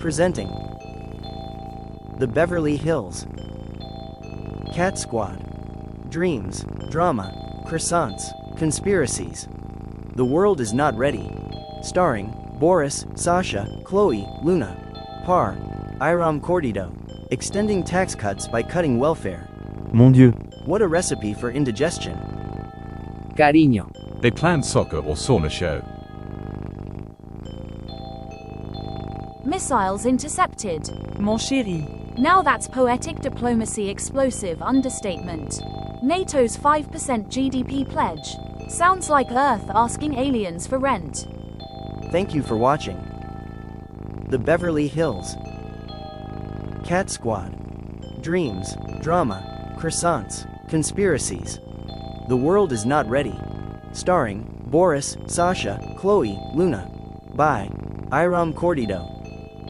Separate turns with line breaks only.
Presenting the Beverly Hills Cat Squad. Dreams, drama, croissants, conspiracies. The world is not ready. Starring Boris, Sacha, Chloe, Luna, Par, Iram Cordido. Extending tax cuts by cutting welfare.
Mon Dieu.
What a recipe for indigestion.
Cariño.
They planned soccer or sauna show.
Missiles intercepted.
Mon chéri.
Now that's poetic diplomacy, explosive understatement. NATO's 5% GDP pledge. Sounds like Earth asking aliens for rent.
Thank you for watching the Beverly Hills Cat Squad. Dreams, drama, croissants, conspiracies. The world is not ready. Starring Boris, Sacha, Chloe, Luna. By Iram Cordido.